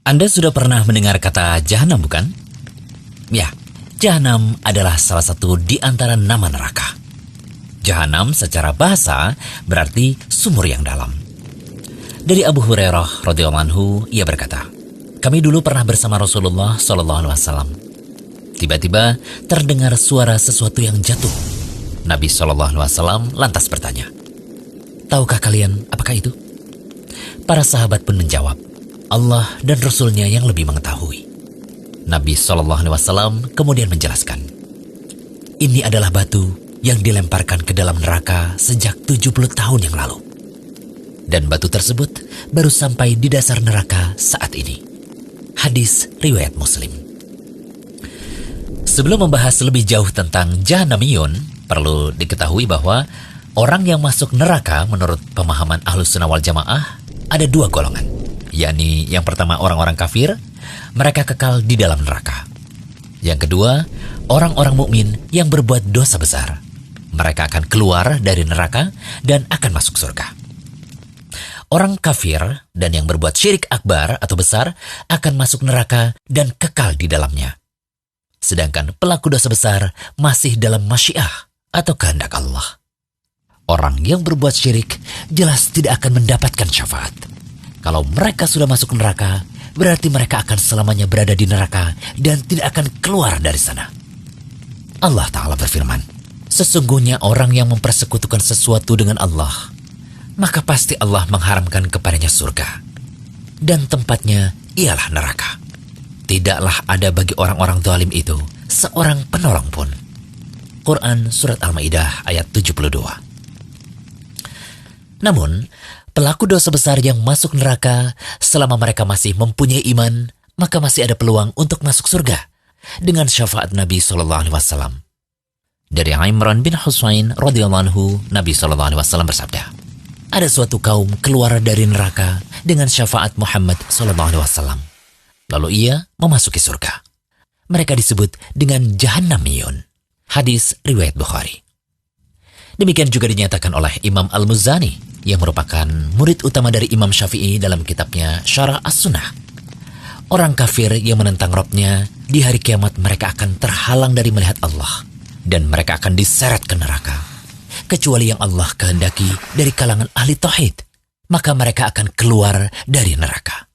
Anda sudah pernah mendengar kata jahanam, bukan? Ya, jahanam adalah salah satu di antara nama neraka. Jahanam secara bahasa berarti sumur yang dalam. Dari Abu Hurairah radhiyallahu anhu, ia berkata, kami dulu pernah bersama Rasulullah SAW. Tiba-tiba terdengar suara sesuatu yang jatuh. Nabi SAW lantas bertanya, tahukah kalian apakah itu? Para sahabat pun menjawab, Allah dan Rasulnya yang lebih mengetahui. Nabi SAW kemudian menjelaskan, ini adalah batu yang dilemparkan ke dalam neraka sejak 70 tahun yang lalu. Dan batu tersebut baru sampai di dasar neraka saat ini. Hadis riwayat Muslim. Sebelum membahas lebih jauh tentang Jahanamiyun, perlu diketahui bahwa orang yang masuk neraka menurut pemahaman Ahlus Sunnah wal Jamaah ada dua golongan, yakni yang pertama orang-orang kafir, mereka kekal di dalam neraka. Yang kedua, orang-orang mukmin yang berbuat dosa besar, mereka akan keluar dari neraka dan akan masuk surga. Orang kafir dan yang berbuat syirik akbar atau besar akan masuk neraka dan kekal di dalamnya. Sedangkan pelaku dosa besar masih dalam masyiah atau kehendak Allah. Orang yang berbuat syirik jelas tidak akan mendapatkan syafaat. Kalau mereka sudah masuk neraka, berarti mereka akan selamanya berada di neraka dan tidak akan keluar dari sana. Allah Ta'ala berfirman, sesungguhnya orang yang mempersekutukan sesuatu dengan Allah, maka pasti Allah mengharamkan kepadanya surga, dan tempatnya ialah neraka. Tidaklah ada bagi orang-orang zalim itu seorang penolong pun. Quran Surat Al-Ma'idah ayat 72. Namun, pelaku dosa besar yang masuk neraka selama mereka masih mempunyai iman, maka masih ada peluang untuk masuk surga dengan syafaat Nabi SAW. Dari Imran bin Husain radhiyallahu anhu, Nabi SAW bersabda, ada suatu kaum keluar dari neraka dengan syafaat Muhammad SAW. Lalu ia memasuki surga. Mereka disebut dengan Jahannamiyun. Hadis riwayat Bukhari. Demikian juga dinyatakan oleh Imam Al-Muzani yang merupakan murid utama dari Imam Syafi'i dalam kitabnya Syarah As-Sunnah. Orang kafir yang menentang Rabb-nya di hari kiamat mereka akan terhalang dari melihat Allah dan mereka akan diseret ke neraka. Kecuali yang Allah kehendaki dari kalangan ahli tauhid, maka mereka akan keluar dari neraka.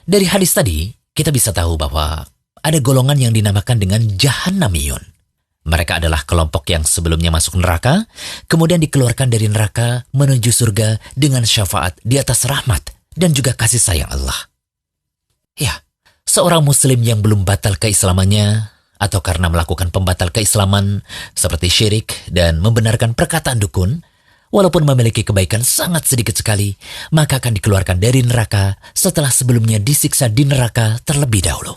Dari hadis tadi, kita bisa tahu bahwa ada golongan yang dinamakan dengan Jahannamiyun. Mereka adalah kelompok yang sebelumnya masuk neraka, kemudian dikeluarkan dari neraka menuju surga dengan syafaat di atas rahmat dan juga kasih sayang Allah. Ya, seorang muslim yang belum batal keislamannya, atau karena melakukan pembatal keislaman seperti syirik dan membenarkan perkataan dukun, walaupun memiliki kebaikan sangat sedikit sekali, maka akan dikeluarkan dari neraka setelah sebelumnya disiksa di neraka terlebih dahulu.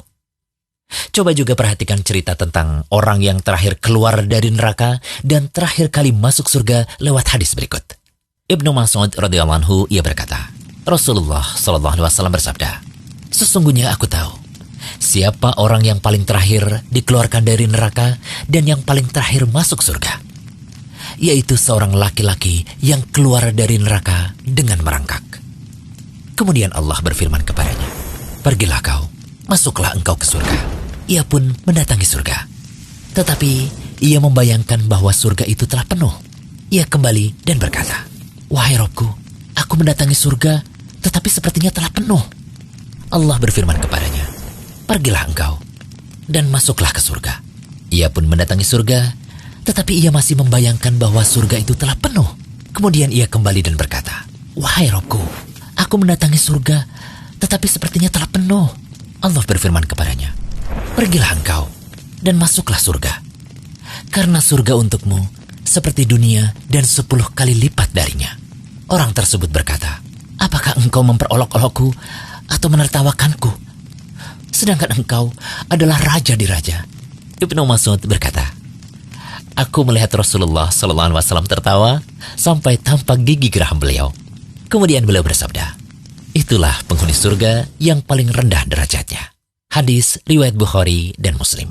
Coba juga perhatikan cerita tentang orang yang terakhir keluar dari neraka dan terakhir kali masuk surga lewat hadis berikut. Ibnu Mas'ud radhiyallahu anhu, ia berkata, Rasulullah SAW bersabda, sesungguhnya aku tahu siapa orang yang paling terakhir dikeluarkan dari neraka dan yang paling terakhir masuk surga, yaitu seorang laki-laki yang keluar dari neraka dengan merangkak. Kemudian Allah berfirman kepadanya, pergilah kau, masuklah engkau ke surga. Ia pun mendatangi surga. Tetapi ia membayangkan bahwa surga itu telah penuh. Ia kembali dan berkata, wahai Rabbku, aku mendatangi surga, tetapi sepertinya telah penuh. Allah berfirman kepadanya, pergilah engkau dan masuklah ke surga. Ia pun mendatangi surga, tetapi ia masih membayangkan bahwa surga itu telah penuh. Kemudian ia kembali dan berkata, wahai Rabbku, aku mendatangi surga, tetapi sepertinya telah penuh. Allah berfirman kepadanya, pergilah engkau dan masuklah surga. Karena surga untukmu seperti dunia dan 10 kali lipat darinya. Orang tersebut berkata, apakah engkau memperolok-olokku atau menertawakanku? Sedangkan engkau adalah raja di raja. Ibnu Mas'ud berkata, aku melihat Rasulullah SAW tertawa sampai tampak gigi geraham beliau. Kemudian beliau bersabda, itulah penghuni surga yang paling rendah derajatnya. Hadis riwayat Bukhari dan Muslim.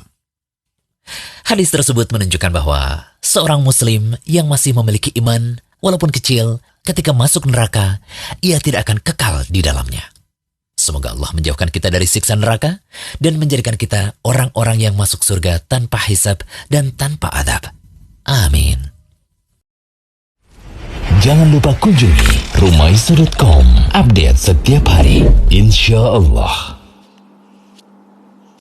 Hadis tersebut menunjukkan bahwa seorang muslim yang masih memiliki iman, walaupun kecil, ketika masuk neraka, ia tidak akan kekal di dalamnya. Semoga Semoga Allah menjauhkan kita dari siksa neraka dan menjadikan kita orang-orang yang masuk surga tanpa hisab dan tanpa adab. Amin. Jangan lupa kunjungi rumaisa.com. Update setiap hari, insya Allah.